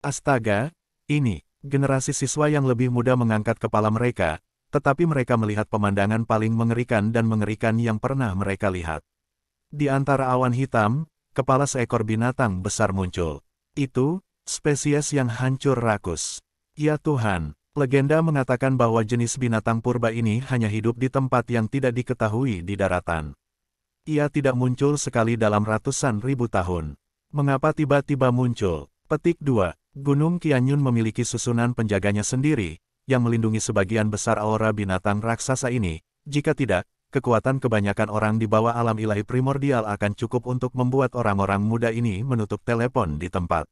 Astaga, ini, generasi siswa yang lebih muda mengangkat kepala mereka, tetapi mereka melihat pemandangan paling mengerikan dan mengerikan yang pernah mereka lihat. Di antara awan hitam, kepala seekor binatang besar muncul. Itu, spesies yang hancur rakus. Ya Tuhan, legenda mengatakan bahwa jenis binatang purba ini hanya hidup di tempat yang tidak diketahui di daratan. Ia tidak muncul sekali dalam ratusan ribu tahun. Mengapa tiba-tiba muncul? Petik 2. Gunung Qianyun memiliki susunan penjaganya sendiri, yang melindungi sebagian besar aura binatang raksasa ini. Jika tidak, kekuatan kebanyakan orang di bawah alam ilahi primordial akan cukup untuk membuat orang-orang muda ini menutup telepon di tempat.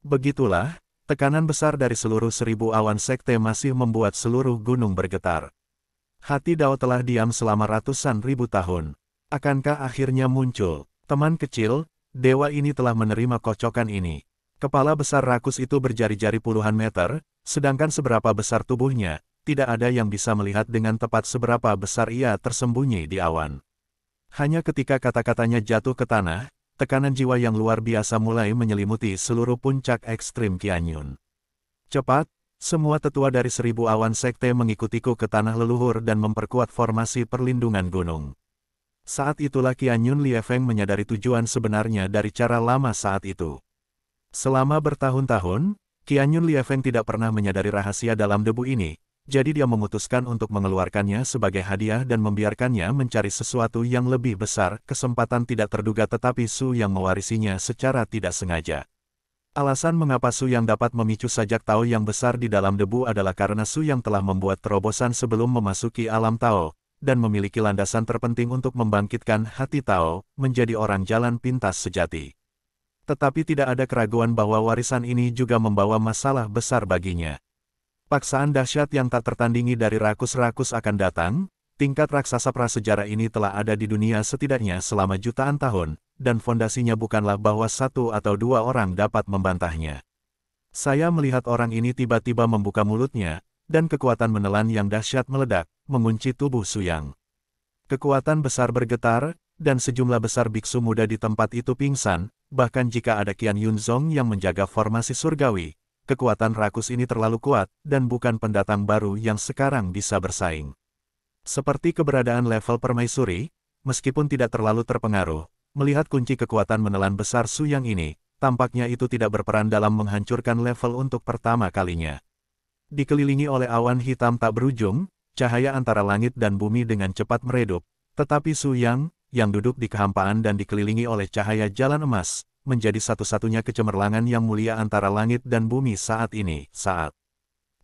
Begitulah, tekanan besar dari seluruh 1000 awan sekte masih membuat seluruh gunung bergetar. Hati Dao telah diam selama ratusan ribu tahun. Akankah akhirnya muncul? Teman kecil, dewa ini telah menerima kocokan ini. Kepala besar rakus itu berjari-jari puluhan meter, sedangkan seberapa besar tubuhnya, tidak ada yang bisa melihat dengan tepat seberapa besar ia tersembunyi di awan. Hanya ketika kata-katanya jatuh ke tanah, tekanan jiwa yang luar biasa mulai menyelimuti seluruh puncak ekstrim Qianyun. Cepat, semua tetua dari 1000 awan sekte mengikutiku ke tanah leluhur dan memperkuat formasi perlindungan gunung. Saat itulah Qianyun Liefeng menyadari tujuan sebenarnya dari cara lama saat itu. Selama bertahun-tahun, Qianyun Liefeng tidak pernah menyadari rahasia dalam debu ini, jadi dia memutuskan untuk mengeluarkannya sebagai hadiah dan membiarkannya mencari sesuatu yang lebih besar, kesempatan tidak terduga tetapi Su yang mewarisinya secara tidak sengaja. Alasan mengapa Su yang dapat memicu sajak Tao yang besar di dalam debu adalah karena Su yang telah membuat terobosan sebelum memasuki alam Tao, dan memiliki landasan terpenting untuk membangkitkan hati Tao, menjadi orang jalan pintas sejati. Tetapi tidak ada keraguan bahwa warisan ini juga membawa masalah besar baginya. Paksaan dahsyat yang tak tertandingi dari rakus-rakus akan datang, tingkat raksasa prasejarah ini telah ada di dunia setidaknya selama jutaan tahun, dan fondasinya bukanlah bahwa satu atau dua orang dapat membantahnya. Saya melihat orang ini tiba-tiba membuka mulutnya, dan kekuatan menelan yang dahsyat meledak, mengunci tubuh Su Yang. Kekuatan besar bergetar, dan sejumlah besar biksu muda di tempat itu pingsan, bahkan jika ada Qian Yunzong yang menjaga formasi surgawi, kekuatan rakus ini terlalu kuat, dan bukan pendatang baru yang sekarang bisa bersaing. Seperti keberadaan level permaisuri, meskipun tidak terlalu terpengaruh, melihat kunci kekuatan menelan besar Su Yang ini, tampaknya itu tidak berperan dalam menghancurkan level untuk pertama kalinya. Dikelilingi oleh awan hitam tak berujung, cahaya antara langit dan bumi dengan cepat meredup, tetapi Su yang duduk di kehampaan dan dikelilingi oleh cahaya jalan emas, menjadi satu-satunya kecemerlangan yang mulia antara langit dan bumi saat ini. Saat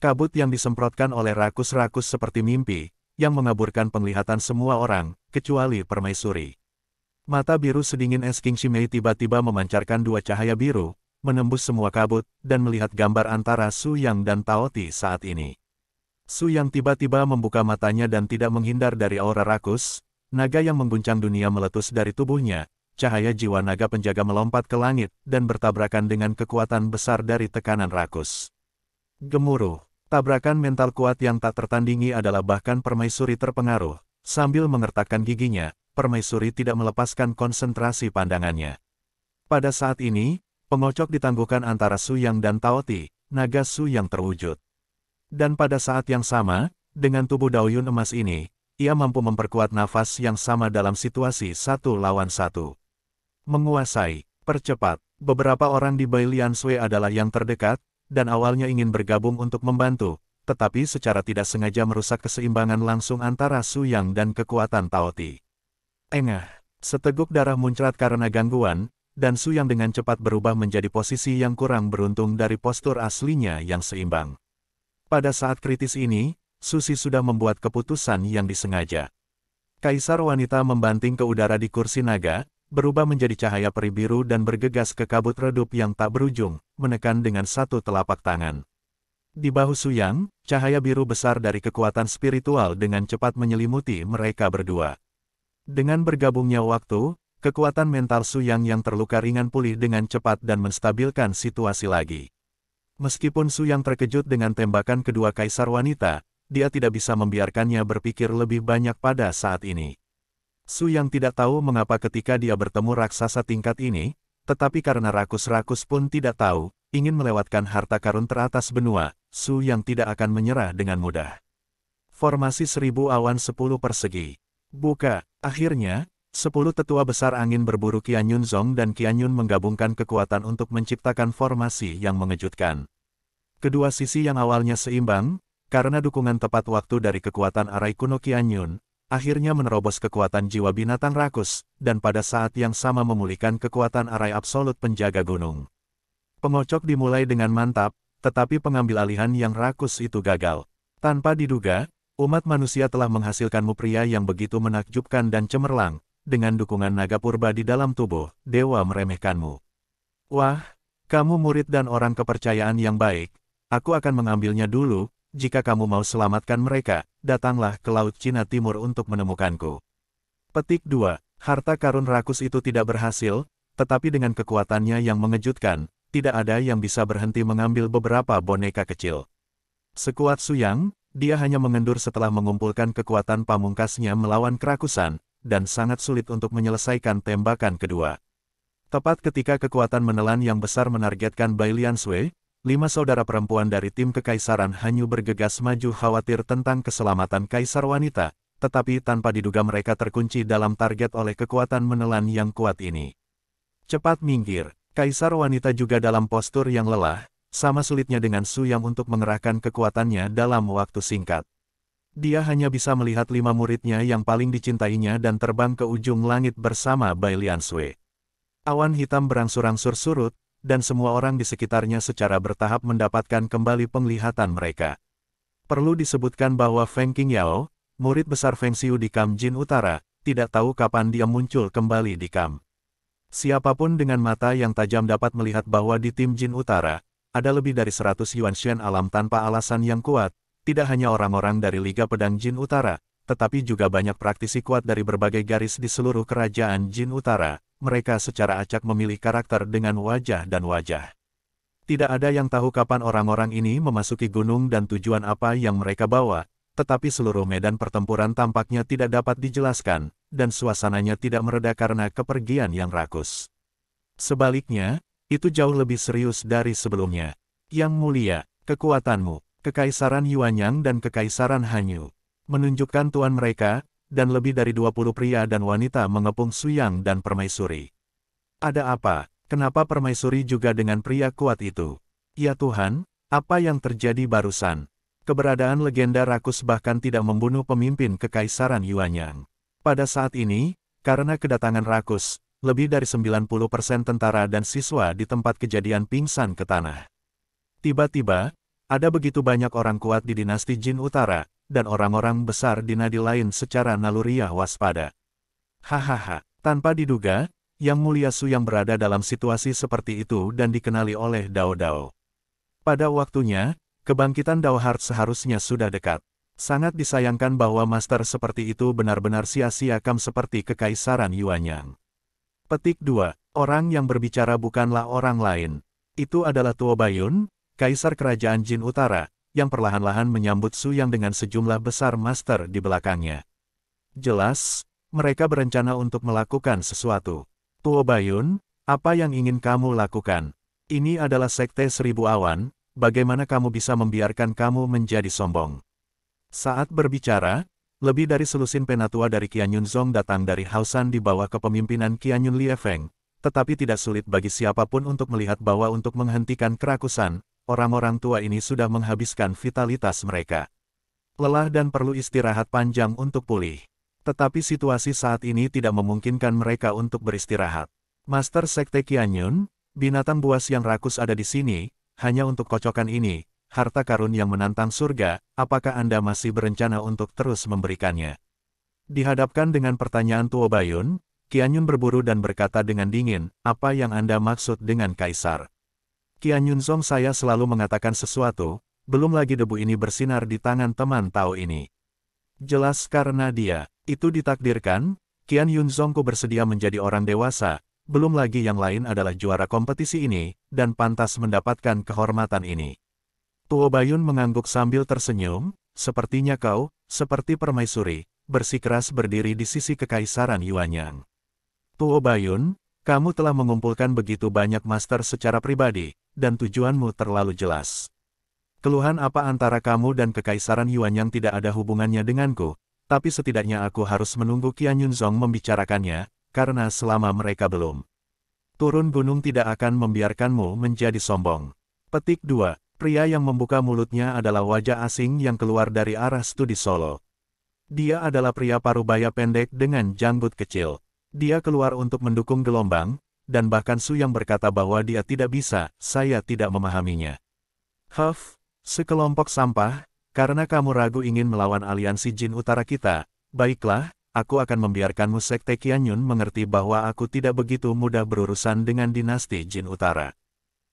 kabut yang disemprotkan oleh rakus-rakus seperti mimpi, yang mengaburkan penglihatan semua orang, kecuali permaisuri. Mata biru sedingin es King Shimei tiba-tiba memancarkan dua cahaya biru, menembus semua kabut, dan melihat gambar antara Su Yang dan Taoti saat ini. Su Yang tiba-tiba membuka matanya dan tidak menghindar dari aura rakus. Naga yang mengguncang dunia meletus dari tubuhnya, cahaya jiwa naga penjaga melompat ke langit, dan bertabrakan dengan kekuatan besar dari tekanan rakus. Gemuruh, tabrakan mental kuat yang tak tertandingi adalah bahkan permaisuri terpengaruh. Sambil mengertakkan giginya, permaisuri tidak melepaskan konsentrasi pandangannya. Pada saat ini, pengocok ditangguhkan antara Su Yang dan Taoti, naga Su Yang terwujud. Dan pada saat yang sama, dengan tubuh Daoyun emas ini, ia mampu memperkuat nafas yang sama dalam situasi 1 lawan 1. Menguasai, percepat, beberapa orang di Bai Lian Sui adalah yang terdekat, dan awalnya ingin bergabung untuk membantu, tetapi secara tidak sengaja merusak keseimbangan langsung antara Su Yang dan kekuatan Taoti. Engah, seteguk darah muncrat karena gangguan, dan Su Yang dengan cepat berubah menjadi posisi yang kurang beruntung dari postur aslinya yang seimbang. Pada saat kritis ini, Susi sudah membuat keputusan yang disengaja. Kaisar wanita membanting ke udara di kursi naga, berubah menjadi cahaya peri biru dan bergegas ke kabut redup yang tak berujung, menekan dengan satu telapak tangan. Di bahu Su Yang, cahaya biru besar dari kekuatan spiritual dengan cepat menyelimuti mereka berdua. Dengan bergabungnya waktu, kekuatan mental Su Yang yang terluka ringan pulih dengan cepat dan menstabilkan situasi lagi. Meskipun Su Yang terkejut dengan tembakan kedua kaisar wanita, dia tidak bisa membiarkannya berpikir lebih banyak pada saat ini. Su Yang tidak tahu mengapa ketika dia bertemu raksasa tingkat ini, tetapi karena rakus-rakus pun tidak tahu, ingin melewatkan harta karun teratas benua, Su yang tidak akan menyerah dengan mudah. Formasi 1000 awan 10 persegi. Buka. Akhirnya, 10 tetua besar angin berburu Qian Yunzong dan Qian Yun menggabungkan kekuatan untuk menciptakan formasi yang mengejutkan. Kedua sisi yang awalnya seimbang, karena dukungan tepat waktu dari kekuatan arai kuno Qian Yun, akhirnya menerobos kekuatan jiwa binatang rakus, dan pada saat yang sama memulihkan kekuatan arai absolut penjaga gunung. Pengocok dimulai dengan mantap, tetapi pengambil alihan yang rakus itu gagal. Tanpa diduga, umat manusia telah menghasilkanmu pria yang begitu menakjubkan dan cemerlang, dengan dukungan naga purba di dalam tubuh, dewa meremehkanmu. Wah, kamu murid dan orang kepercayaan yang baik, aku akan mengambilnya dulu, jika kamu mau selamatkan mereka, datanglah ke Laut Cina Timur untuk menemukanku. Petik 2. Harta karun rakus itu tidak berhasil, tetapi dengan kekuatannya yang mengejutkan, tidak ada yang bisa berhenti mengambil beberapa boneka kecil. Sekuat Su Yang, dia hanya mengendur setelah mengumpulkan kekuatan pamungkasnya melawan kerakusan, dan sangat sulit untuk menyelesaikan tembakan kedua. Tepat ketika kekuatan menelan yang besar menargetkan Bai Liansui, 5 saudara perempuan dari tim kekaisaran Hanyu bergegas maju khawatir tentang keselamatan kaisar wanita, tetapi tanpa diduga mereka terkunci dalam target oleh kekuatan menelan yang kuat ini. Cepat minggir. Kaisar wanita juga dalam postur yang lelah, sama sulitnya dengan Su Yang untuk mengerahkan kekuatannya dalam waktu singkat. Dia hanya bisa melihat 5 muridnya yang paling dicintainya dan terbang ke ujung langit bersama Bai Liansui. Awan hitam berangsur-angsur surut, dan semua orang di sekitarnya secara bertahap mendapatkan kembali penglihatan mereka. Perlu disebutkan bahwa Feng Qingyao, murid besar Feng Xiu di Kam Jin Utara, tidak tahu kapan dia muncul kembali di Kam. Siapapun dengan mata yang tajam dapat melihat bahwa di tim Jin Utara, ada lebih dari 100 Yuanshan alam tanpa alasan yang kuat, tidak hanya orang-orang dari Liga Pedang Jin Utara, tetapi juga banyak praktisi kuat dari berbagai garis di seluruh kerajaan Jin Utara. Mereka secara acak memilih karakter dengan wajah dan wajah. Tidak ada yang tahu kapan orang-orang ini memasuki gunung dan tujuan apa yang mereka bawa, tetapi seluruh medan pertempuran tampaknya tidak dapat dijelaskan, dan suasananya tidak mereda karena kepergian yang rakus. Sebaliknya, itu jauh lebih serius dari sebelumnya. Yang mulia, kekuatanmu, Kekaisaran Yuanyang dan Kekaisaran Hanyu, menunjukkan tuan mereka, dan lebih dari 20 pria dan wanita mengepung Su Yang dan Permaisuri. Ada apa? Kenapa Permaisuri juga dengan pria kuat itu? Ya Tuhan, apa yang terjadi barusan? Keberadaan legenda rakus bahkan tidak membunuh pemimpin Kekaisaran Yuanyang. Pada saat ini, karena kedatangan rakus, lebih dari 90% tentara dan siswa di tempat kejadian pingsan ke tanah. Tiba-tiba, ada begitu banyak orang kuat di dinasti Jin Utara, dan orang-orang besar di nadi lain secara naluriah waspada. Hahaha, tanpa diduga, Yang Mulia Su yang berada dalam situasi seperti itu dan dikenali oleh Dao Dao. Pada waktunya, kebangkitan Dao Heart seharusnya sudah dekat. Sangat disayangkan bahwa master seperti itu benar-benar sia-siakam seperti Kekaisaran Yuanyang. Petik 2. Orang yang berbicara bukanlah orang lain. Itu adalah Tuo Baiyun, Kaisar Kerajaan Jin Utara, yang perlahan-lahan menyambut Su Yang dengan sejumlah besar master di belakangnya. Jelas, mereka berencana untuk melakukan sesuatu. Tuo Baiyun, apa yang ingin kamu lakukan? Ini adalah Sekte 1000 Awan, bagaimana kamu bisa membiarkan kamu menjadi sombong? Saat berbicara, lebih dari selusin penatua dari Qian Yunzong datang dari Haosan di bawah kepemimpinan Qian Yun Liefeng, tetapi tidak sulit bagi siapapun untuk melihat bahwa untuk menghentikan kerakusan, orang-orang tua ini sudah menghabiskan vitalitas mereka. Lelah dan perlu istirahat panjang untuk pulih. Tetapi situasi saat ini tidak memungkinkan mereka untuk beristirahat. Master Sekte Qian Yun, binatang buas yang rakus ada di sini, hanya untuk kocokan ini, harta karun yang menantang surga, apakah Anda masih berencana untuk terus memberikannya? Dihadapkan dengan pertanyaan Tuo Baiyun, Qian Yun berburu dan berkata dengan dingin, apa yang Anda maksud dengan Kaisar? Qian Yunzong, saya selalu mengatakan sesuatu, belum lagi debu ini bersinar di tangan teman Tao ini. Jelas karena dia, itu ditakdirkan, Qian Yunzongku bersedia menjadi orang dewasa, belum lagi yang lain adalah juara kompetisi ini, dan pantas mendapatkan kehormatan ini. Tuo Baiyun mengangguk sambil tersenyum, sepertinya kau, seperti permaisuri, bersikeras berdiri di sisi Kekaisaran Yuanyang. Tuo Baiyun, Kamu telah mengumpulkan begitu banyak master secara pribadi, dan tujuanmu terlalu jelas. Keluhan apa antara kamu dan Kekaisaran Yuan yang tidak ada hubungannya denganku, tapi setidaknya aku harus menunggu Qian Yunzong membicarakannya, karena selama mereka belum turun gunung tidak akan membiarkanmu menjadi sombong. Petik 2. Pria yang membuka mulutnya adalah wajah asing yang keluar dari arah studi Solo. Dia adalah pria parubaya pendek dengan janggut kecil. Dia keluar untuk mendukung gelombang, dan bahkan Su yang berkata bahwa dia tidak bisa, saya tidak memahaminya. Huff, sekelompok sampah, karena kamu ragu ingin melawan aliansi Jin Utara kita, baiklah, aku akan membiarkanmu Sekte Qianyun mengerti bahwa aku tidak begitu mudah berurusan dengan dinasti Jin Utara.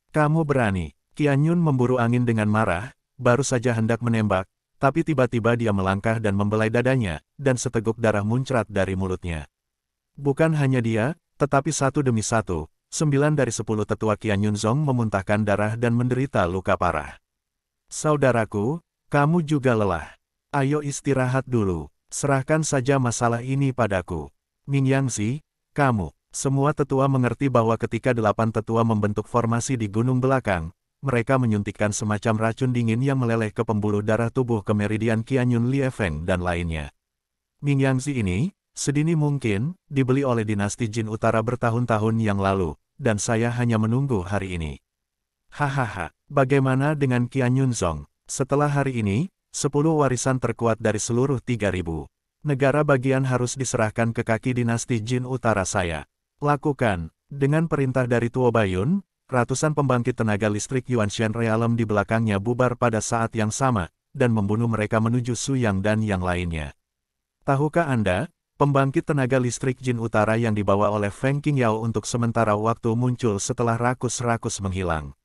Kamu berani. Qianyun memburu angin dengan marah, baru saja hendak menembak, tapi tiba-tiba dia melangkah dan membelai dadanya, dan seteguk darah muncrat dari mulutnya. Bukan hanya dia, tetapi satu demi satu, 9 dari 10 tetua Qian Yunzong memuntahkan darah dan menderita luka parah. Saudaraku, kamu juga lelah. Ayo istirahat dulu, serahkan saja masalah ini padaku. Ming Yangzi, kamu, semua tetua mengerti bahwa ketika 8 tetua membentuk formasi di gunung belakang, mereka menyuntikkan semacam racun dingin yang meleleh ke pembuluh darah tubuh ke meridian Qianyun Liefeng dan lainnya. Ming Yangzi ini, sedini mungkin, dibeli oleh dinasti Jin Utara bertahun-tahun yang lalu, dan saya hanya menunggu hari ini. Hahaha, bagaimana dengan Qian Yunzong? Setelah hari ini, 10 warisan terkuat dari seluruh 3.000 negara bagian harus diserahkan ke kaki dinasti Jin Utara saya. Lakukan, dengan perintah dari Tuo Bayun, ratusan pembangkit tenaga listrik Yuanshan Realm di belakangnya bubar pada saat yang sama, dan membunuh mereka menuju Suyang dan yang lainnya. Tahukah Anda? Pembangkit tenaga listrik Jin Utara yang dibawa oleh Feng Qingyao untuk sementara waktu muncul setelah rakus-rakus menghilang.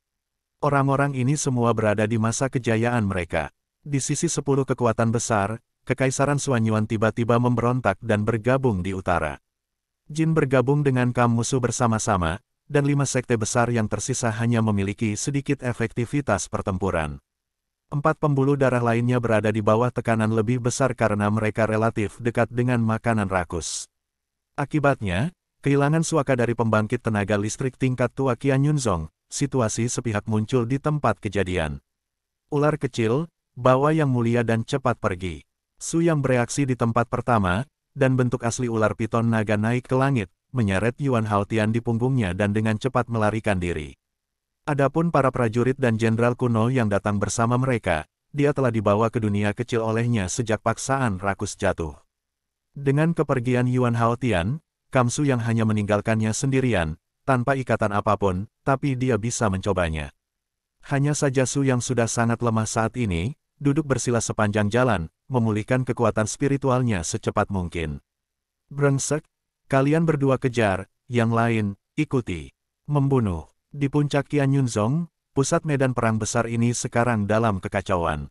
Orang-orang ini semua berada di masa kejayaan mereka. Di sisi 10 kekuatan besar, Kekaisaran Suanyuan tiba-tiba memberontak dan bergabung di utara. Jin bergabung dengan Kam musuh bersama-sama, dan 5 sekte besar yang tersisa hanya memiliki sedikit efektivitas pertempuran. 4 pembuluh darah lainnya berada di bawah tekanan lebih besar karena mereka relatif dekat dengan makanan rakus. Akibatnya, kehilangan suaka dari pembangkit tenaga listrik tingkat tua Qian Yunzong, situasi sepihak muncul di tempat kejadian. Ular kecil, bawa yang mulia dan cepat pergi. Su yang bereaksi di tempat pertama, dan bentuk asli ular piton naga naik ke langit, menyeret Yuan Haotian di punggungnya dan dengan cepat melarikan diri. Adapun para prajurit dan jenderal kuno yang datang bersama mereka, dia telah dibawa ke dunia kecil olehnya sejak paksaan rakus jatuh. Dengan kepergian Yuan Haotian, Kam Su yang hanya meninggalkannya sendirian, tanpa ikatan apapun, tapi dia bisa mencobanya. Hanya saja Su yang sudah sangat lemah saat ini, duduk bersila sepanjang jalan, memulihkan kekuatan spiritualnya secepat mungkin. Brengsek, kalian berdua kejar, yang lain, ikuti. Membunuh. Di puncak Qian Yunzong, pusat medan perang besar ini sekarang dalam kekacauan.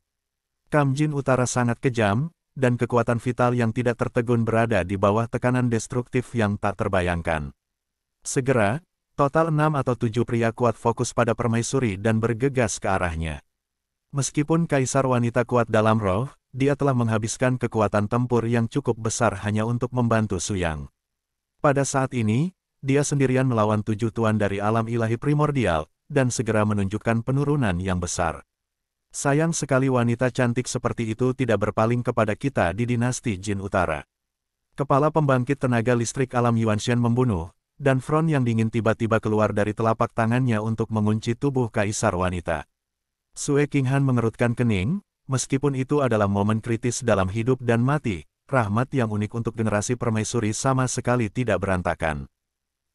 Kam Jin Utara sangat kejam, dan kekuatan vital yang tidak tertegun berada di bawah tekanan destruktif yang tak terbayangkan. Segera, total 6 atau 7 pria kuat fokus pada permaisuri dan bergegas ke arahnya. Meskipun kaisar wanita kuat dalam roh, dia telah menghabiskan kekuatan tempur yang cukup besar hanya untuk membantu Suyang. Pada saat ini, dia sendirian melawan 7 tuan dari alam ilahi primordial, dan segera menunjukkan penurunan yang besar. Sayang sekali wanita cantik seperti itu tidak berpaling kepada kita di dinasti Jin Utara. Kepala pembangkit tenaga listrik alam Yuanshan membunuh, dan front yang dingin tiba-tiba keluar dari telapak tangannya untuk mengunci tubuh kaisar wanita. Sue Qinghan mengerutkan kening, meskipun itu adalah momen kritis dalam hidup dan mati, rahmat yang unik untuk generasi permaisuri sama sekali tidak berantakan.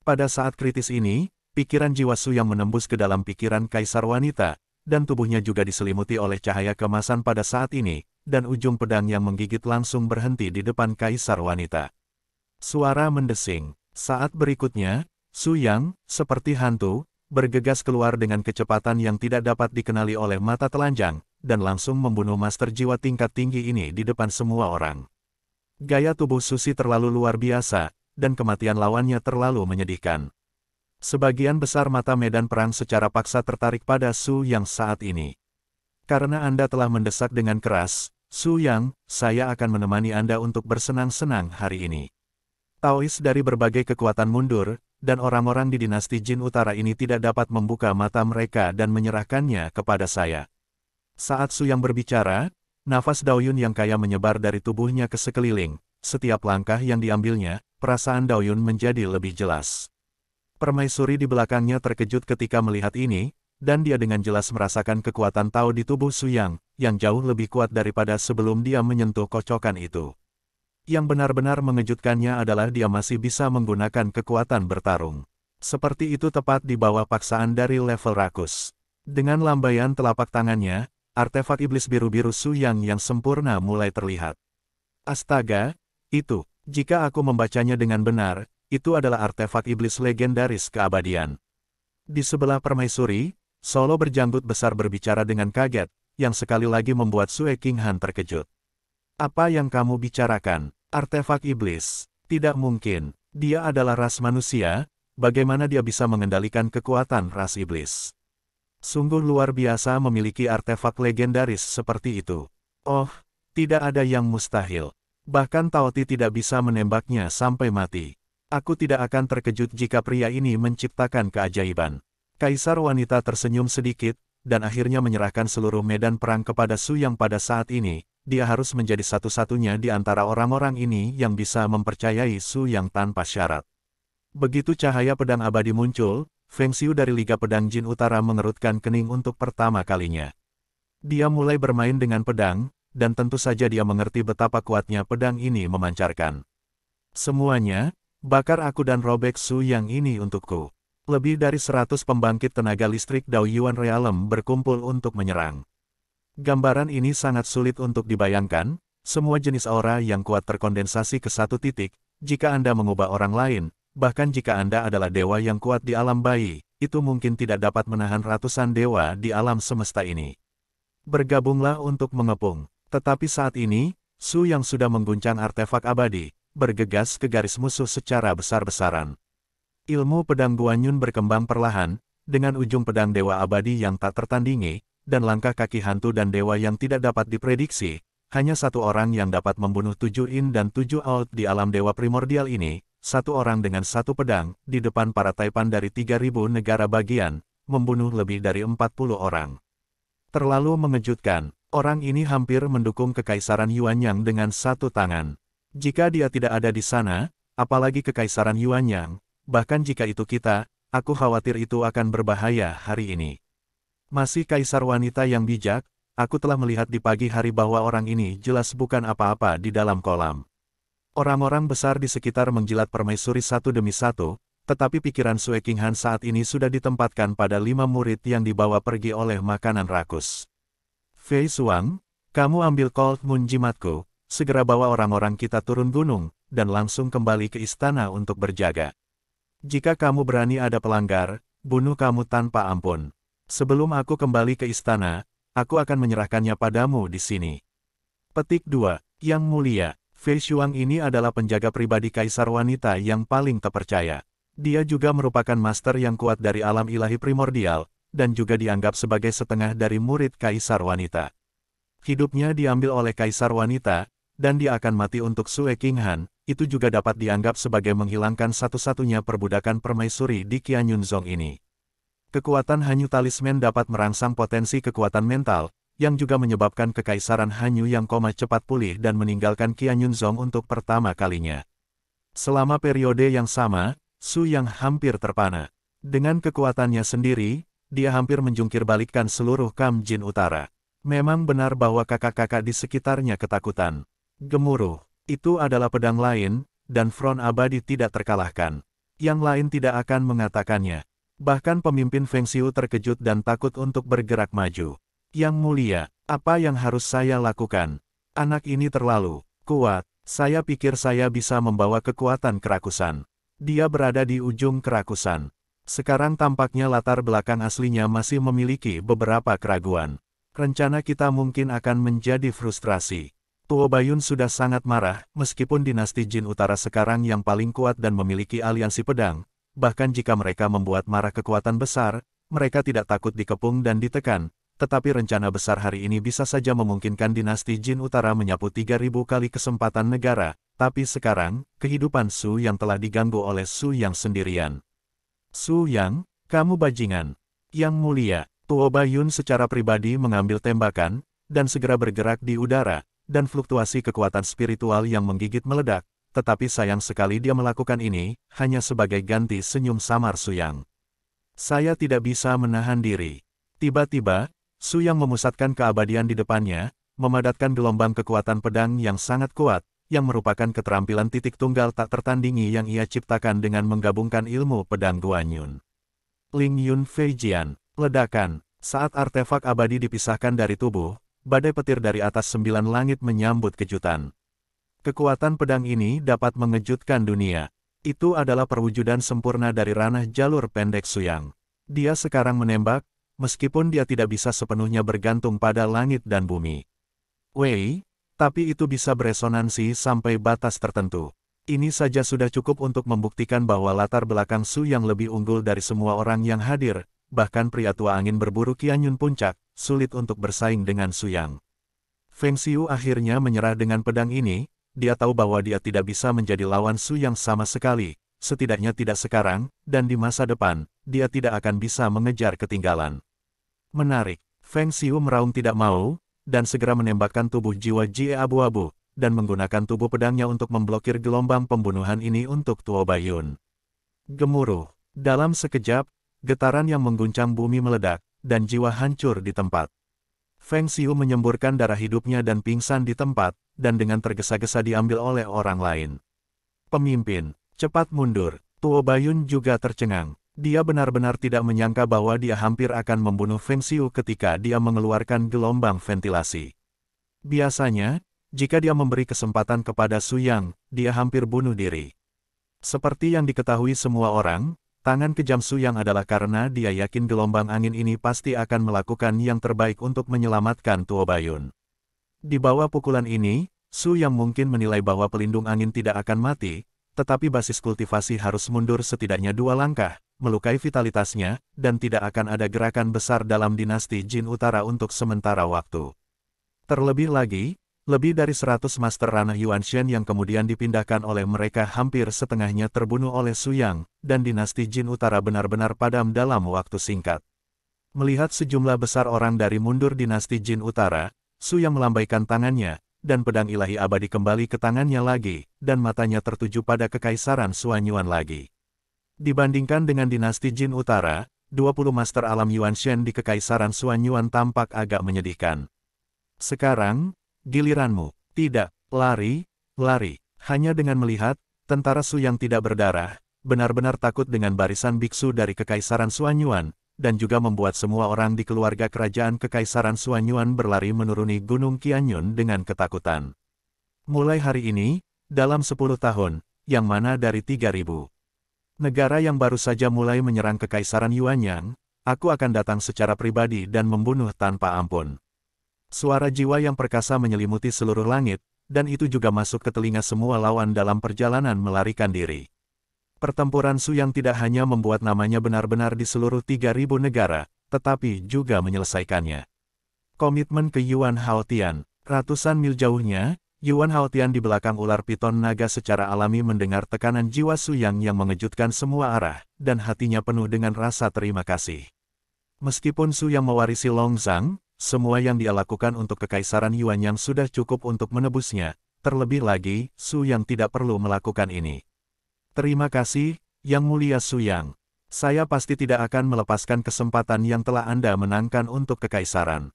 Pada saat kritis ini, pikiran jiwa Su yang menembus ke dalam pikiran kaisar wanita, dan tubuhnya juga diselimuti oleh cahaya kemasan pada saat ini, dan ujung pedang yang menggigit langsung berhenti di depan kaisar wanita. Suara mendesing. Saat berikutnya, Su Yang, seperti hantu, bergegas keluar dengan kecepatan yang tidak dapat dikenali oleh mata telanjang, dan langsung membunuh master jiwa tingkat tinggi ini di depan semua orang. Gaya tubuh Susi terlalu luar biasa, dan kematian lawannya terlalu menyedihkan. Sebagian besar mata medan perang secara paksa tertarik pada Su Yang saat ini. Karena Anda telah mendesak dengan keras, Su Yang, saya akan menemani Anda untuk bersenang-senang hari ini. Taois dari berbagai kekuatan mundur, dan orang-orang di dinasti Jin Utara ini tidak dapat membuka mata mereka dan menyerahkannya kepada saya. Saat Su Yang berbicara, nafas Daoyun yang kaya menyebar dari tubuhnya ke sekeliling. Setiap langkah yang diambilnya, perasaan Daoyun menjadi lebih jelas. Permaisuri di belakangnya terkejut ketika melihat ini, dan dia dengan jelas merasakan kekuatan Tao di tubuh Su Yang jauh lebih kuat daripada sebelum dia menyentuh kocokan itu. Yang benar-benar mengejutkannya adalah dia masih bisa menggunakan kekuatan bertarung. Seperti itu tepat di bawah paksaan dari level rakus. Dengan lambaian telapak tangannya, artefak iblis biru-biru Su Yang sempurna mulai terlihat. Astaga, itu, jika aku membacanya dengan benar, itu adalah artefak iblis legendaris keabadian. Di sebelah permaisuri, Solo berjanggut besar berbicara dengan kaget, yang sekali lagi membuat Sue Qinghan terkejut. Apa yang kamu bicarakan? Artefak iblis? Tidak mungkin. Dia adalah ras manusia, bagaimana dia bisa mengendalikan kekuatan ras iblis? Sungguh luar biasa memiliki artefak legendaris seperti itu. Oh, tidak ada yang mustahil. Bahkan Taoti tidak bisa menembaknya sampai mati. Aku tidak akan terkejut jika pria ini menciptakan keajaiban. Kaisar wanita tersenyum sedikit, dan akhirnya menyerahkan seluruh medan perang kepada Su Yang pada saat ini. Dia harus menjadi satu-satunya di antara orang-orang ini yang bisa mempercayai Su Yang tanpa syarat. Begitu cahaya pedang abadi muncul, Feng Xiu dari Liga Pedang Jin Utara mengerutkan kening untuk pertama kalinya. Dia mulai bermain dengan pedang, dan tentu saja dia mengerti betapa kuatnya pedang ini memancarkan. Semuanya, bakar aku dan robek Su Yang ini untukku. Lebih dari 100 pembangkit tenaga listrik Dao Yuan Realm berkumpul untuk menyerang. Gambaran ini sangat sulit untuk dibayangkan, semua jenis aura yang kuat terkondensasi ke satu titik. Jika Anda mengubah orang lain, bahkan jika Anda adalah dewa yang kuat di alam bayi, itu mungkin tidak dapat menahan ratusan dewa di alam semesta ini. Bergabunglah untuk mengepung. Tetapi saat ini, Su Yang sudah mengguncang artefak abadi, bergegas ke garis musuh secara besar-besaran. Ilmu pedang Guanyun berkembang perlahan, dengan ujung pedang dewa abadi yang tak tertandingi, dan langkah kaki hantu dan dewa yang tidak dapat diprediksi. Hanya satu orang yang dapat membunuh 7 in dan 7 out di alam dewa primordial ini, satu orang dengan satu pedang, di depan para taipan dari 3000 negara bagian, membunuh lebih dari 40 orang. Terlalu mengejutkan, orang ini hampir mendukung kekaisaran Yuanyang dengan satu tangan. Jika dia tidak ada di sana, apalagi kekaisaran Yuanyang, bahkan jika itu kita, aku khawatir itu akan berbahaya hari ini. Masih kaisar wanita yang bijak, aku telah melihat di pagi hari bahwa orang ini jelas bukan apa-apa di dalam kolam. Orang-orang besar di sekitar menjilat permaisuri satu demi satu, tetapi pikiran Sue Qinghan saat ini sudah ditempatkan pada 5 murid yang dibawa pergi oleh makanan rakus. Fei Suang, kamu ambil Cold Moon jimatku, segera bawa orang-orang kita turun gunung, dan langsung kembali ke istana untuk berjaga. Jika kamu berani ada pelanggar, bunuh kamu tanpa ampun. Sebelum aku kembali ke istana, aku akan menyerahkannya padamu di sini. Petik 2. Yang mulia, Fei Shuang ini adalah penjaga pribadi kaisar wanita yang paling terpercaya. Dia juga merupakan master yang kuat dari alam ilahi primordial, dan juga dianggap sebagai setengah dari murid kaisar wanita. Hidupnya diambil oleh kaisar wanita, dan dia akan mati untuk Sue Qinghan. Itu juga dapat dianggap sebagai menghilangkan satu-satunya perbudakan permaisuri di Qianyunzong ini. Kekuatan Hanyu Talisman dapat merangsang potensi kekuatan mental, yang juga menyebabkan kekaisaran Hanyu yang koma cepat pulih dan meninggalkan Qianyunzong untuk pertama kalinya. Selama periode yang sama, Su Yang hampir terpana. Dengan kekuatannya sendiri, dia hampir menjungkir balikkan seluruh Kam Jin Utara. Memang benar bahwa kakak-kakak di sekitarnya ketakutan. Gemuruh. Itu adalah pedang lain, dan front abadi tidak terkalahkan. Yang lain tidak akan mengatakannya. Bahkan pemimpin Feng Xiu terkejut dan takut untuk bergerak maju. Yang mulia, apa yang harus saya lakukan? Anak ini terlalu kuat. Saya pikir saya bisa membawa kekuatan kerakusan. Dia berada di ujung kerakusan. Sekarang tampaknya latar belakang aslinya masih memiliki beberapa keraguan. Rencana kita mungkin akan menjadi frustrasi. Tuo Bayun sudah sangat marah, meskipun dinasti Jin Utara sekarang yang paling kuat dan memiliki aliansi pedang. Bahkan jika mereka membuat marah kekuatan besar, mereka tidak takut dikepung dan ditekan. Tetapi rencana besar hari ini bisa saja memungkinkan dinasti Jin Utara menyapu 3000 kali kesempatan negara. Tapi sekarang, kehidupan Su yang telah diganggu oleh Su yang sendirian. Su Yang, kamu bajingan. Yang mulia, Tuo Bayun secara pribadi mengambil tembakan, dan segera bergerak di udara, dan fluktuasi kekuatan spiritual yang menggigit meledak, tetapi sayang sekali dia melakukan ini, hanya sebagai ganti senyum samar Su Yang. Saya tidak bisa menahan diri. Tiba-tiba, Su Yang memusatkan keabadian di depannya, memadatkan gelombang kekuatan pedang yang sangat kuat, yang merupakan keterampilan titik tunggal tak tertandingi yang ia ciptakan dengan menggabungkan ilmu pedang Guanyun. Ling Yun Feijian, ledakan. Saat artefak abadi dipisahkan dari tubuh, badai petir dari atas 9 langit menyambut kejutan. Kekuatan pedang ini dapat mengejutkan dunia. Itu adalah perwujudan sempurna dari ranah jalur pendek Su Yang. Dia sekarang menembak, meskipun dia tidak bisa sepenuhnya bergantung pada langit dan bumi. Wei, tapi itu bisa beresonansi sampai batas tertentu. Ini saja sudah cukup untuk membuktikan bahwa latar belakang Su Yang lebih unggul dari semua orang yang hadir, bahkan pria tua angin berburu Qianyun Puncak, sulit untuk bersaing dengan Su Yang. Feng Xiu akhirnya menyerah dengan pedang ini, dia tahu bahwa dia tidak bisa menjadi lawan Su Yang sama sekali, setidaknya tidak sekarang, dan di masa depan, dia tidak akan bisa mengejar ketinggalan. Menarik, Feng Xiu meraung tidak mau, dan segera menembakkan tubuh jiwa Jie abu-abu, dan menggunakan tubuh pedangnya untuk memblokir gelombang pembunuhan ini untuk Tuo Bayun. Gemuruh. Dalam sekejap, getaran yang mengguncang bumi meledak, dan jiwa hancur di tempat. Feng Xiu menyemburkan darah hidupnya dan pingsan di tempat, dan dengan tergesa-gesa diambil oleh orang lain. Pemimpin, cepat mundur. Tuo Bayun juga tercengang. Dia benar-benar tidak menyangka bahwa dia hampir akan membunuh Feng Xiu ketika dia mengeluarkan gelombang ventilasi. Biasanya, jika dia memberi kesempatan kepada Su Yang, dia hampir bunuh diri. Seperti yang diketahui semua orang, tangan kejam Su Yang adalah karena dia yakin gelombang angin ini pasti akan melakukan yang terbaik untuk menyelamatkan Tuo Bayun. Di bawah pukulan ini, Su Yang mungkin menilai bahwa pelindung angin tidak akan mati, tetapi basis kultivasi harus mundur setidaknya 2 langkah, melukai vitalitasnya, dan tidak akan ada gerakan besar dalam dinasti Jin Utara untuk sementara waktu. Terlebih lagi, lebih dari 100 master ranah Yuanshen yang kemudian dipindahkan oleh mereka hampir setengahnya terbunuh oleh Su Yang, dan dinasti Jin Utara benar-benar padam dalam waktu singkat. Melihat sejumlah besar orang dari mundur dinasti Jin Utara, Su Yang melambaikan tangannya, dan pedang ilahi abadi kembali ke tangannya lagi, dan matanya tertuju pada kekaisaran Xuanyuan lagi. Dibandingkan dengan dinasti Jin Utara, 20 master alam Yuanshen di kekaisaran Xuanyuan tampak agak menyedihkan. Sekarang, giliranmu. Tidak, lari, lari. Hanya dengan melihat, tentara Su yang tidak berdarah, benar-benar takut dengan barisan biksu dari Kekaisaran Xuanyuan, dan juga membuat semua orang di keluarga kerajaan Kekaisaran Xuanyuan berlari menuruni Gunung Qianyun dengan ketakutan. Mulai hari ini, dalam 10 tahun, yang mana dari 3.000 negara yang baru saja mulai menyerang Kekaisaran Yuanyang, aku akan datang secara pribadi dan membunuh tanpa ampun. Suara jiwa yang perkasa menyelimuti seluruh langit, dan itu juga masuk ke telinga semua lawan dalam perjalanan melarikan diri. Pertempuran Su yang tidak hanya membuat namanya benar-benar di seluruh 3.000 negara, tetapi juga menyelesaikannya. Komitmen ke Yuan Haotian. Ratusan mil jauhnya, Yuan Haotian di belakang ular piton naga secara alami mendengar tekanan jiwa Su yang mengejutkan semua arah, dan hatinya penuh dengan rasa terima kasih. Meskipun Su yang mewarisi Longzang, semua yang dia lakukan untuk Kekaisaran Yuanyang sudah cukup untuk menebusnya, terlebih lagi, Su Yang tidak perlu melakukan ini. Terima kasih, Yang Mulia Su Yang. Saya pasti tidak akan melepaskan kesempatan yang telah Anda menangkan untuk Kekaisaran.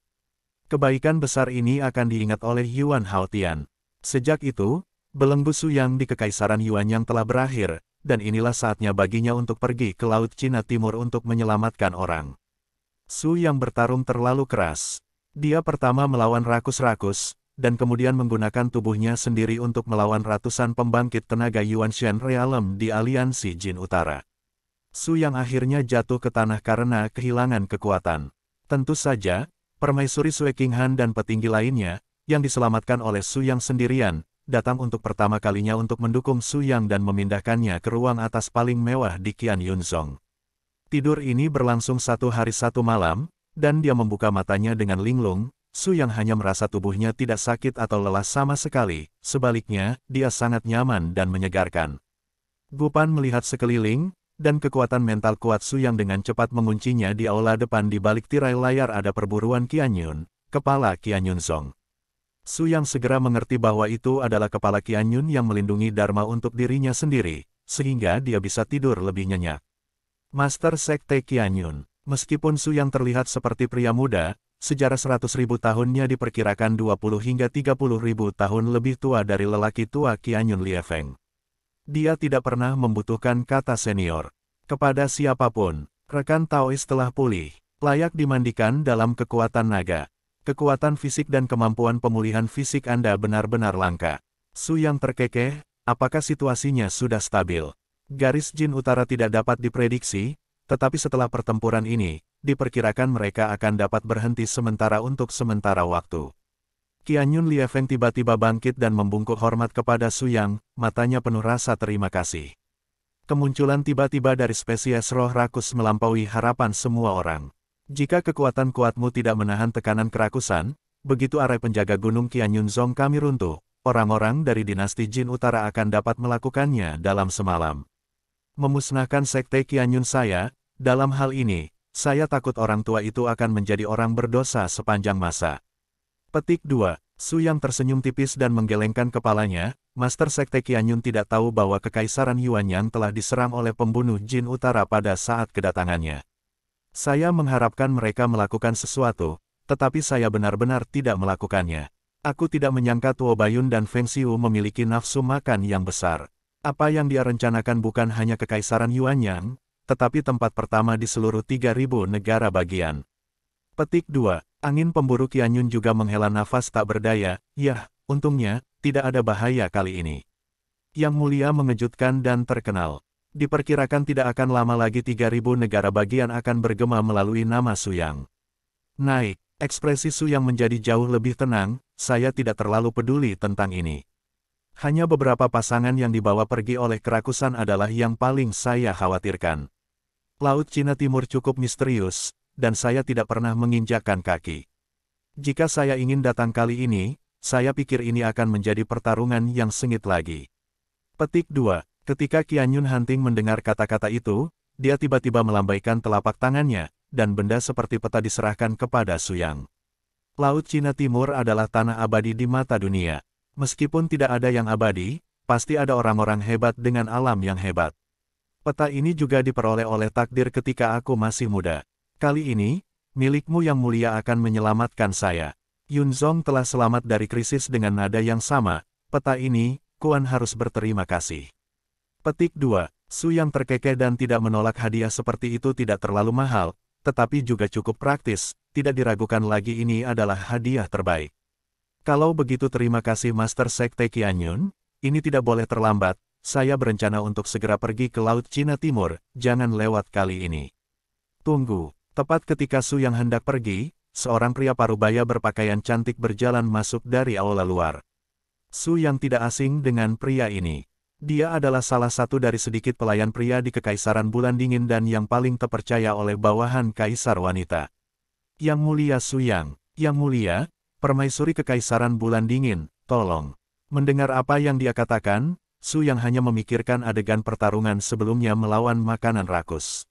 Kebaikan besar ini akan diingat oleh Yuan Haotian. Sejak itu, belenggu Su Yang di Kekaisaran Yuanyang telah berakhir, dan inilah saatnya baginya untuk pergi ke Laut Cina Timur untuk menyelamatkan orang. Su yang bertarung terlalu keras. Dia pertama melawan rakus-rakus, dan kemudian menggunakan tubuhnya sendiri untuk melawan ratusan pembangkit tenaga Yuanshen Realem di aliansi Jin Utara. Su yang akhirnya jatuh ke tanah karena kehilangan kekuatan. Tentu saja, permaisuri Sue Qinghan dan petinggi lainnya, yang diselamatkan oleh Su yang sendirian, datang untuk pertama kalinya untuk mendukung Su yang dan memindahkannya ke ruang atas paling mewah di Qian Yunzong. Tidur ini berlangsung 1 hari 1 malam, dan dia membuka matanya dengan linglung. Su yang hanya merasa tubuhnya tidak sakit atau lelah sama sekali, sebaliknya, dia sangat nyaman dan menyegarkan. Gupan melihat sekeliling, dan kekuatan mental kuat Su Yang dengan cepat menguncinya di aula depan. Di balik tirai layar ada perburuan Qianyun, kepala Qianyun Zong. Su Yang segera mengerti bahwa itu adalah kepala Qianyun yang melindungi Dharma untuk dirinya sendiri, sehingga dia bisa tidur lebih nyenyak. Master Sekte Qianyun. Meskipun Su Yang terlihat seperti pria muda, sejarah 100.000 tahunnya diperkirakan 20 hingga 30.000 tahun lebih tua dari lelaki tua Qianyun Liefeng. Dia tidak pernah membutuhkan kata senior. Kepada siapapun, rekan Taois telah pulih, layak dimandikan dalam kekuatan naga. Kekuatan fisik dan kemampuan pemulihan fisik Anda benar-benar langka. Su Yang terkekeh, apakah situasinya sudah stabil? Garis Jin Utara tidak dapat diprediksi, tetapi setelah pertempuran ini, diperkirakan mereka akan dapat berhenti sementara untuk sementara waktu. Qianyun Liefeng tiba-tiba bangkit dan membungkuk hormat kepada Su Yang, matanya penuh rasa terima kasih. Kemunculan tiba-tiba dari spesies roh rakus melampaui harapan semua orang. Jika kekuatan kuatmu tidak menahan tekanan kerakusan, begitu arai penjaga gunung Qianyun Zong kami runtuh, orang-orang dari dinasti Jin Utara akan dapat melakukannya dalam semalam. Memusnahkan sekte Qianyun saya, dalam hal ini, saya takut orang tua itu akan menjadi orang berdosa sepanjang masa. Petik 2. Su Yang tersenyum tipis dan menggelengkan kepalanya. Master Sekte Qianyun tidak tahu bahwa Kekaisaran Yuanyang telah diserang oleh pembunuh Jin Utara pada saat kedatangannya. Saya mengharapkan mereka melakukan sesuatu, tetapi saya benar-benar tidak melakukannya. Aku tidak menyangka Tuo Bayun dan Feng Xiu memiliki nafsu makan yang besar. Apa yang dia rencanakan bukan hanya Kekaisaran Yuanyang, tetapi tempat pertama di seluruh 3.000 negara bagian. Petik 2. Angin pemburu Qianyun juga menghela nafas tak berdaya. Yah, untungnya, tidak ada bahaya kali ini. Yang Mulia mengejutkan dan terkenal. Diperkirakan tidak akan lama lagi 3.000 negara bagian akan bergema melalui nama Su Yang. Naik, ekspresi Su Yang menjadi jauh lebih tenang, saya tidak terlalu peduli tentang ini. Hanya beberapa pasangan yang dibawa pergi oleh kerakusan adalah yang paling saya khawatirkan. Laut Cina Timur cukup misterius, dan saya tidak pernah menginjakkan kaki. Jika saya ingin datang kali ini, saya pikir ini akan menjadi pertarungan yang sengit lagi. Petik 2. Ketika Qianyun Hunting mendengar kata-kata itu, dia tiba-tiba melambaikan telapak tangannya, dan benda seperti peta diserahkan kepada Su Yang. Laut Cina Timur adalah tanah abadi di mata dunia. Meskipun tidak ada yang abadi, pasti ada orang-orang hebat dengan alam yang hebat. Peta ini juga diperoleh oleh takdir ketika aku masih muda. Kali ini, milikmu Yang Mulia akan menyelamatkan saya. Yun Zong telah selamat dari krisis dengan nada yang sama. Peta ini, Kuan harus berterima kasih. Petik 2. Su Yang terkekeh dan tidak menolak hadiah seperti itu tidak terlalu mahal, tetapi juga cukup praktis, tidak diragukan lagi ini adalah hadiah terbaik. Kalau begitu terima kasih Master Sekte Qianyun, ini tidak boleh terlambat, saya berencana untuk segera pergi ke Laut Cina Timur, jangan lewat kali ini. Tunggu, tepat ketika Su Yang hendak pergi, seorang pria parubaya berpakaian cantik berjalan masuk dari aula luar. Su Yang tidak asing dengan pria ini. Dia adalah salah satu dari sedikit pelayan pria di Kekaisaran Bulan Dingin dan yang paling terpercaya oleh bawahan Kaisar Wanita. Yang Mulia Su Yang Mulia, Permaisuri Kekaisaran Bulan Dingin, tolong. Mendengar apa yang dia katakan, Su Yang hanya memikirkan adegan pertarungan sebelumnya melawan makanan rakus.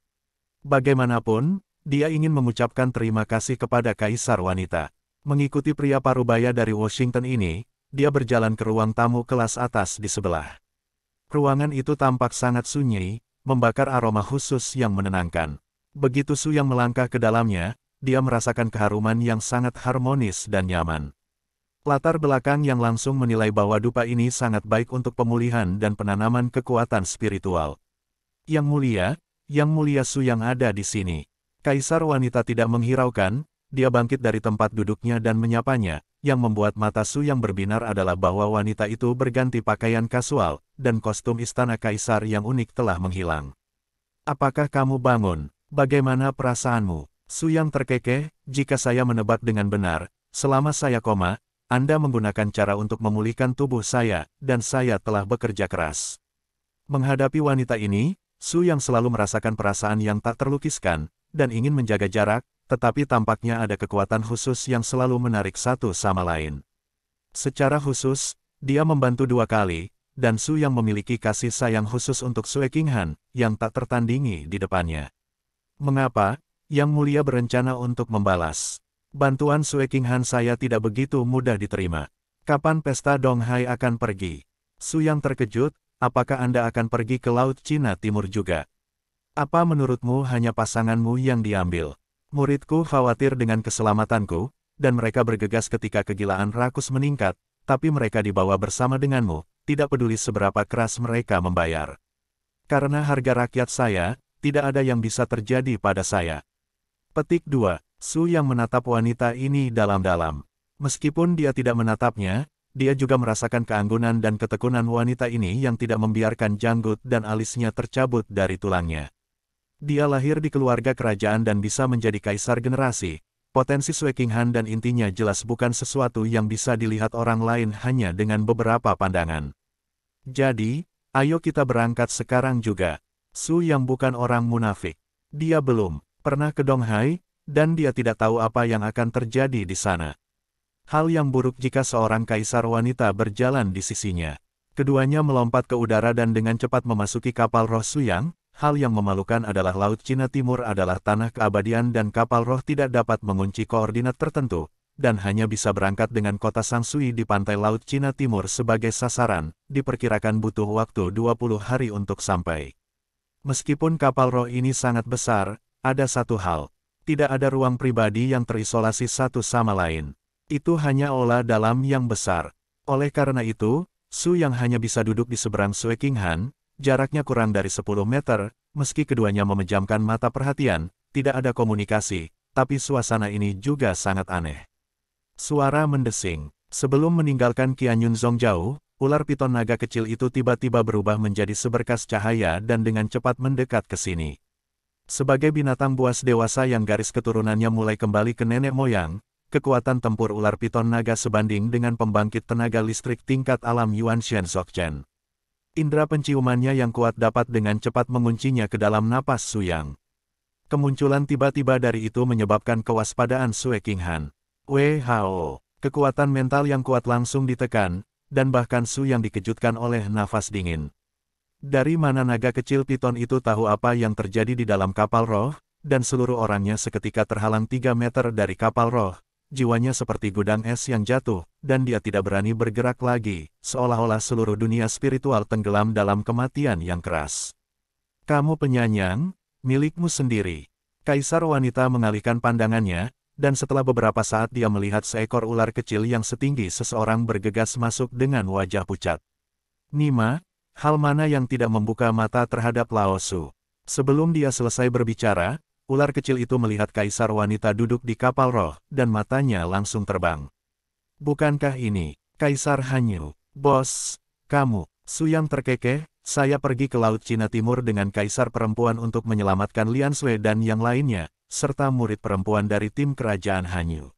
Bagaimanapun, dia ingin mengucapkan terima kasih kepada Kaisar Wanita. Mengikuti pria parubaya dari Washington ini, dia berjalan ke ruang tamu kelas atas di sebelah. Ruangan itu tampak sangat sunyi, membakar aroma khusus yang menenangkan. Begitu Su Yang melangkah ke dalamnya, dia merasakan keharuman yang sangat harmonis dan nyaman. Latar belakang yang langsung menilai bahwa dupa ini sangat baik untuk pemulihan dan penanaman kekuatan spiritual. Yang Mulia Su Yang ada di sini. Kaisar Wanita tidak menghiraukan, dia bangkit dari tempat duduknya dan menyapanya. Yang membuat mata Su Yang berbinar adalah bahwa wanita itu berganti pakaian kasual, dan kostum istana kaisar yang unik telah menghilang. Apakah kamu bangun? Bagaimana perasaanmu? Su Yang terkekeh, jika saya menebak dengan benar, selama saya koma, Anda menggunakan cara untuk memulihkan tubuh saya, dan saya telah bekerja keras. Menghadapi wanita ini, Su Yang selalu merasakan perasaan yang tak terlukiskan, dan ingin menjaga jarak, tetapi tampaknya ada kekuatan khusus yang selalu menarik satu sama lain. Secara khusus, dia membantu 2 kali, dan Su Yang memiliki kasih sayang khusus untuk Sue Qinghan, yang tak tertandingi di depannya. Mengapa? Yang Mulia berencana untuk membalas. Bantuan Sue Qinghan saya tidak begitu mudah diterima. Kapan pesta Donghai akan pergi? Su Yang terkejut, apakah Anda akan pergi ke Laut Cina Timur juga? Apa menurutmu hanya pasanganmu yang diambil? Muridku khawatir dengan keselamatanku, dan mereka bergegas ketika kegilaan rakus meningkat, tapi mereka dibawa bersama denganmu, tidak peduli seberapa keras mereka membayar. Karena harga rakyat saya, tidak ada yang bisa terjadi pada saya. Petik 2. Su Yang menatap wanita ini dalam-dalam. Meskipun dia tidak menatapnya, dia juga merasakan keanggunan dan ketekunan wanita ini yang tidak membiarkan janggut dan alisnya tercabut dari tulangnya. Dia lahir di keluarga kerajaan dan bisa menjadi kaisar generasi. Potensi Sue Qinghan dan intinya jelas bukan sesuatu yang bisa dilihat orang lain hanya dengan beberapa pandangan. Jadi, ayo kita berangkat sekarang juga. Su Yang bukan orang munafik. Dia belum pernah ke Donghai, dan dia tidak tahu apa yang akan terjadi di sana. Hal yang buruk jika seorang kaisar wanita berjalan di sisinya. Keduanya melompat ke udara dan dengan cepat memasuki kapal roh Su Yang. Hal yang memalukan adalah Laut Cina Timur adalah tanah keabadian dan kapal roh tidak dapat mengunci koordinat tertentu, dan hanya bisa berangkat dengan kota Sangsui di pantai Laut Cina Timur sebagai sasaran, diperkirakan butuh waktu 20 hari untuk sampai. Meskipun kapal roh ini sangat besar, ada satu hal. Tidak ada ruang pribadi yang terisolasi satu sama lain. Itu hanya olah dalam yang besar. Oleh karena itu, Su Yang hanya bisa duduk di seberang Sue Qinghan, jaraknya kurang dari 10 meter, meski keduanya memejamkan mata perhatian, tidak ada komunikasi, tapi suasana ini juga sangat aneh. Suara mendesing. Sebelum meninggalkan Qianyun Zongjao, ular piton naga kecil itu tiba-tiba berubah menjadi seberkas cahaya dan dengan cepat mendekat ke sini. Sebagai binatang buas dewasa yang garis keturunannya mulai kembali ke nenek moyang, kekuatan tempur ular piton naga sebanding dengan pembangkit tenaga listrik tingkat alam Yuan Shen Zokchen. Indra penciumannya yang kuat dapat dengan cepat menguncinya ke dalam napas Su Yang. Kemunculan tiba-tiba dari itu menyebabkan kewaspadaan Sue Qinghan. WHO, kekuatan mental yang kuat langsung ditekan, dan bahkan Su Yang dikejutkan oleh nafas dingin. Dari mana naga kecil piton itu tahu apa yang terjadi di dalam kapal roh, dan seluruh orangnya seketika terhalang 3 meter dari kapal roh, jiwanya seperti gudang es yang jatuh, dan dia tidak berani bergerak lagi, seolah-olah seluruh dunia spiritual tenggelam dalam kematian yang keras. Kamu penyanyang, milikmu sendiri. Kaisar wanita mengalihkan pandangannya, dan setelah beberapa saat dia melihat seekor ular kecil yang setinggi seseorang bergegas masuk dengan wajah pucat. Nima, hal mana yang tidak membuka mata terhadap Lao Su? Sebelum dia selesai berbicara, ular kecil itu melihat kaisar wanita duduk di kapal roh, dan matanya langsung terbang. Bukankah ini, Kaisar Hanyu? Bos, kamu, Su Yang terkekeh, saya pergi ke Laut Cina Timur dengan kaisar perempuan untuk menyelamatkan Lian Sui dan yang lainnya, serta murid perempuan dari tim kerajaan Hanyu.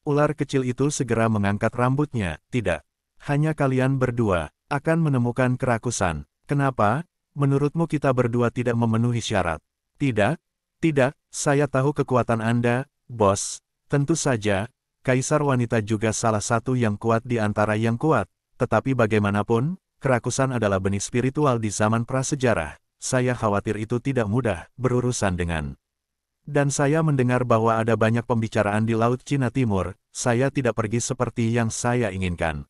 Ular kecil itu segera mengangkat rambutnya, tidak. Hanya kalian berdua akan menemukan kerakusan. Kenapa? Menurutmu kita berdua tidak memenuhi syarat? Tidak, tidak, saya tahu kekuatan Anda, bos. Tentu saja, kaisar wanita juga salah satu yang kuat di antara yang kuat. Tetapi bagaimanapun, kerakusan adalah benih spiritual di zaman prasejarah. Saya khawatir itu tidak mudah berurusan dengan. Dan saya mendengar bahwa ada banyak pembicaraan di Laut Cina Timur, saya tidak pergi seperti yang saya inginkan.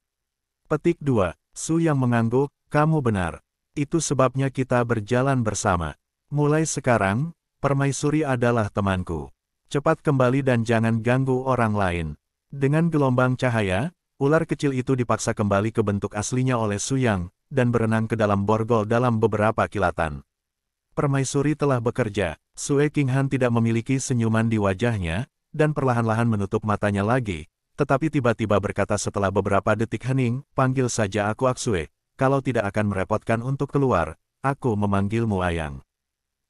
Petik 2. Su Yang mengangguk, kamu benar. Itu sebabnya kita berjalan bersama. Mulai sekarang, Permaisuri adalah temanku. Cepat kembali dan jangan ganggu orang lain. Dengan gelombang cahaya, ular kecil itu dipaksa kembali ke bentuk aslinya oleh Su Yang, dan berenang ke dalam borgol dalam beberapa kilatan. Permaisuri telah bekerja. Sue Qinghan tidak memiliki senyuman di wajahnya, dan perlahan-lahan menutup matanya lagi, tetapi tiba-tiba berkata setelah beberapa detik hening, panggil saja aku Aksue, kalau tidak akan merepotkan untuk keluar, aku memanggilmu Ayang.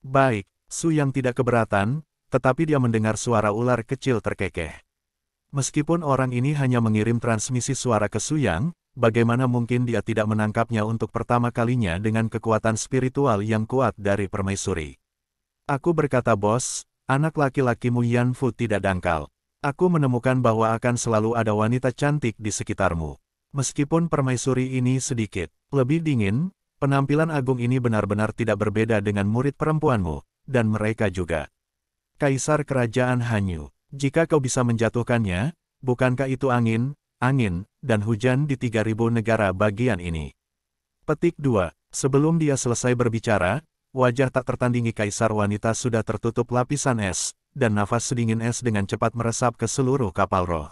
Baik, Su Yang tidak keberatan, tetapi dia mendengar suara ular kecil terkekeh. Meskipun orang ini hanya mengirim transmisi suara ke Su Yang, bagaimana mungkin dia tidak menangkapnya untuk pertama kalinya dengan kekuatan spiritual yang kuat dari Permaisuri. Aku berkata bos, anak laki-lakimu Yan Fu tidak dangkal. Aku menemukan bahwa akan selalu ada wanita cantik di sekitarmu. Meskipun permaisuri ini sedikit lebih dingin, penampilan agung ini benar-benar tidak berbeda dengan murid perempuanmu, dan mereka juga. Kaisar Kerajaan Hanyu, jika kau bisa menjatuhkannya, bukankah itu angin, dan hujan di 3000 negara bagian ini? Petik 2. Sebelum dia selesai berbicara, wajah tak tertandingi kaisar wanita sudah tertutup lapisan es, dan nafas sedingin es dengan cepat meresap ke seluruh kapal roh.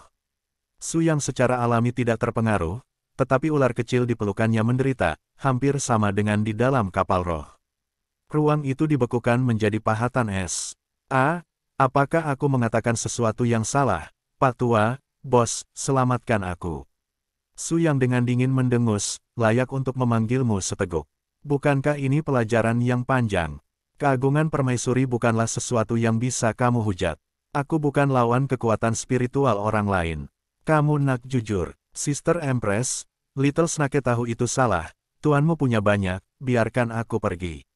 Su yang secara alami tidak terpengaruh, tetapi ular kecil di pelukannya menderita, hampir sama dengan di dalam kapal roh. Ruang itu dibekukan menjadi pahatan es. Apakah aku mengatakan sesuatu yang salah, Pak Tua, bos, selamatkan aku. Su yang dengan dingin mendengus, layak untuk memanggilmu seteguk. Bukankah ini pelajaran yang panjang? Keagungan permaisuri bukanlah sesuatu yang bisa kamu hujat. Aku bukan lawan kekuatan spiritual orang lain. Kamu nak jujur, Sister Empress, Little Snake tahu itu salah, tuanmu punya banyak, biarkan aku pergi.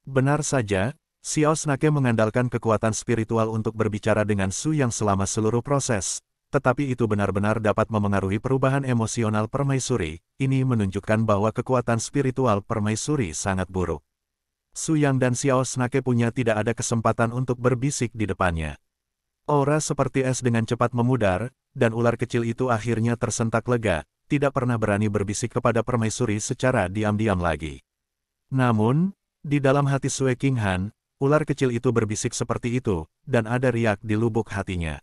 Benar saja, Xiao Snake mengandalkan kekuatan spiritual untuk berbicara dengan Su yang selama seluruh proses, tetapi itu benar-benar dapat memengaruhi perubahan emosional permaisuri. Ini menunjukkan bahwa kekuatan spiritual permaisuri sangat buruk. Su Yang dan Xiao Snake punya tidak ada kesempatan untuk berbisik di depannya. Aura seperti es dengan cepat memudar, dan ular kecil itu akhirnya tersentak lega, tidak pernah berani berbisik kepada permaisuri secara diam-diam lagi. Namun, di dalam hati Sue Qinghan, ular kecil itu berbisik seperti itu, dan ada riak di lubuk hatinya.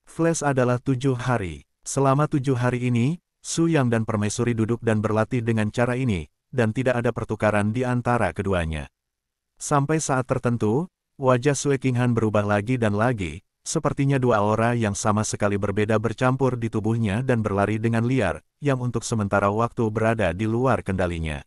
Flash adalah 7 hari. Selama 7 hari ini, Su Yang dan permaisuri duduk dan berlatih dengan cara ini, dan tidak ada pertukaran di antara keduanya. Sampai saat tertentu, wajah Sue Qinghan berubah lagi dan lagi, sepertinya dua aura yang sama sekali berbeda bercampur di tubuhnya dan berlari dengan liar, yang untuk sementara waktu berada di luar kendalinya.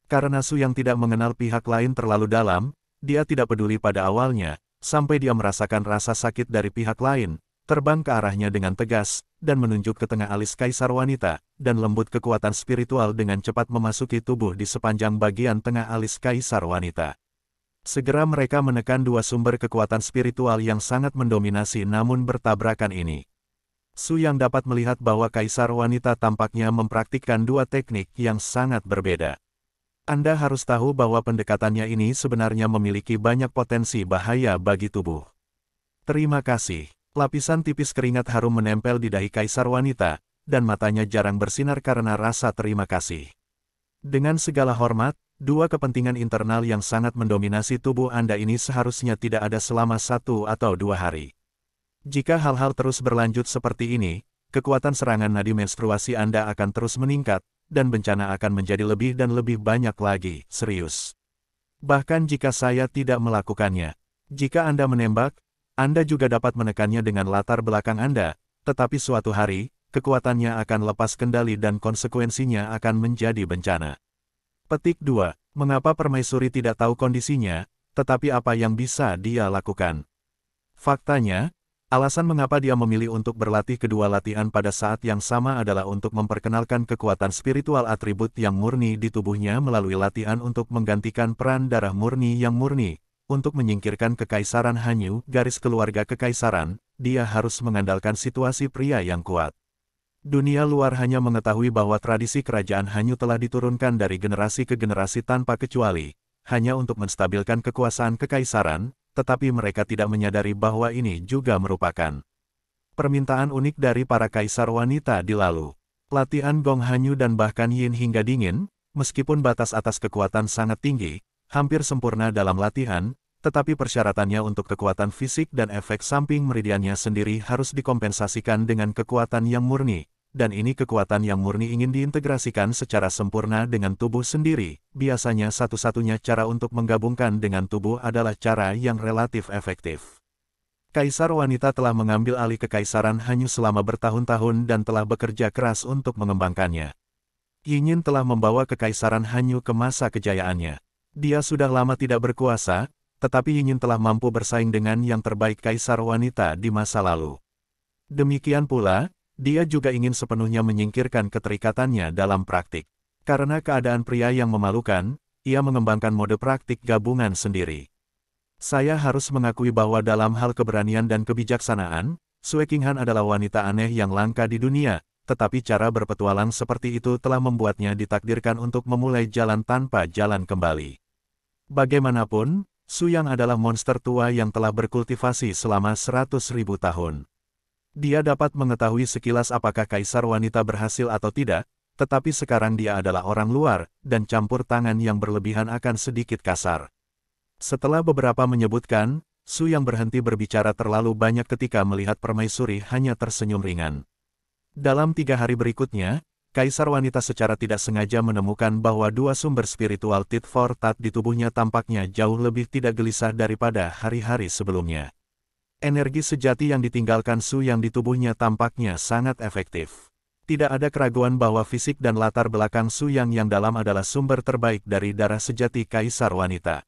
Karena Su Yang tidak mengenal pihak lain terlalu dalam, dia tidak peduli pada awalnya, sampai dia merasakan rasa sakit dari pihak lain, terbang ke arahnya dengan tegas, dan menunjuk ke tengah alis kaisar wanita, dan lembut kekuatan spiritual dengan cepat memasuki tubuh di sepanjang bagian tengah alis kaisar wanita. Segera mereka menekan dua sumber kekuatan spiritual yang sangat mendominasi namun bertabrakan ini. Su Yang dapat melihat bahwa kaisar wanita tampaknya mempraktikkan dua teknik yang sangat berbeda. Anda harus tahu bahwa pendekatannya ini sebenarnya memiliki banyak potensi bahaya bagi tubuh. Terima kasih. Lapisan tipis keringat harum menempel di dahi kaisar wanita, dan matanya jarang bersinar karena rasa terima kasih. Dengan segala hormat, dua kepentingan internal yang sangat mendominasi tubuh Anda ini seharusnya tidak ada selama 1 atau 2 hari. Jika hal-hal terus berlanjut seperti ini, kekuatan serangan nadi menstruasi Anda akan terus meningkat, dan bencana akan menjadi lebih dan lebih banyak lagi, serius. Bahkan jika saya tidak melakukannya. Jika Anda menembak, Anda juga dapat menekannya dengan latar belakang Anda, tetapi suatu hari, kekuatannya akan lepas kendali dan konsekuensinya akan menjadi bencana. Petik 2. Mengapa permaisuri tidak tahu kondisinya, tetapi apa yang bisa dia lakukan? Faktanya, alasan mengapa dia memilih untuk berlatih kedua latihan pada saat yang sama adalah untuk memperkenalkan kekuatan spiritual atribut yang murni di tubuhnya melalui latihan untuk menggantikan peran darah murni yang murni. Untuk menyingkirkan kekaisaran Hanyu, garis keluarga kekaisaran, dia harus mengandalkan situasi pria yang kuat. Dunia luar hanya mengetahui bahwa tradisi kerajaan Hanyu telah diturunkan dari generasi ke generasi tanpa kecuali, hanya untuk menstabilkan kekuasaan kekaisaran, tetapi mereka tidak menyadari bahwa ini juga merupakan permintaan unik dari para kaisar wanita di lalu. Latihan Gong Hanyu dan bahkan Yin hingga dingin, meskipun batas atas kekuatan sangat tinggi, hampir sempurna dalam latihan, tetapi persyaratannya untuk kekuatan fisik dan efek samping meridiannya sendiri harus dikompensasikan dengan kekuatan yang murni. Dan ini kekuatan yang murni ingin diintegrasikan secara sempurna dengan tubuh sendiri. Biasanya satu-satunya cara untuk menggabungkan dengan tubuh adalah cara yang relatif efektif. Kaisar wanita telah mengambil alih kekaisaran Hanyu selama bertahun-tahun dan telah bekerja keras untuk mengembangkannya. Yinyin telah membawa kekaisaran Hanyu ke masa kejayaannya. Dia sudah lama tidak berkuasa, tetapi Yinyin telah mampu bersaing dengan yang terbaik kaisar wanita di masa lalu. Demikian pula, dia juga ingin sepenuhnya menyingkirkan keterikatannya dalam praktik. Karena keadaan pria yang memalukan, ia mengembangkan mode praktik gabungan sendiri. Saya harus mengakui bahwa dalam hal keberanian dan kebijaksanaan, Sue Qinghan adalah wanita aneh yang langka di dunia, tetapi cara berpetualang seperti itu telah membuatnya ditakdirkan untuk memulai jalan tanpa jalan kembali. Bagaimanapun, Su Yang adalah monster tua yang telah berkultivasi selama 100.000 tahun. Dia dapat mengetahui sekilas apakah kaisar wanita berhasil atau tidak, tetapi sekarang dia adalah orang luar, dan campur tangan yang berlebihan akan sedikit kasar. Setelah beberapa menyebutkan, Su Yang berhenti berbicara terlalu banyak ketika melihat permaisuri hanya tersenyum ringan. Dalam 3 hari berikutnya, kaisar wanita secara tidak sengaja menemukan bahwa 2 sumber spiritual tit for tat di tubuhnya tampaknya jauh lebih tidak gelisah daripada hari-hari sebelumnya. Energi sejati yang ditinggalkan Su Yang di tubuhnya tampaknya sangat efektif. Tidak ada keraguan bahwa fisik dan latar belakang Su Yang yang dalam adalah sumber terbaik dari darah sejati kaisar wanita.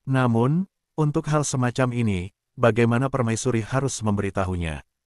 Namun, untuk hal semacam ini, bagaimana permaisuri harus memberitahunya?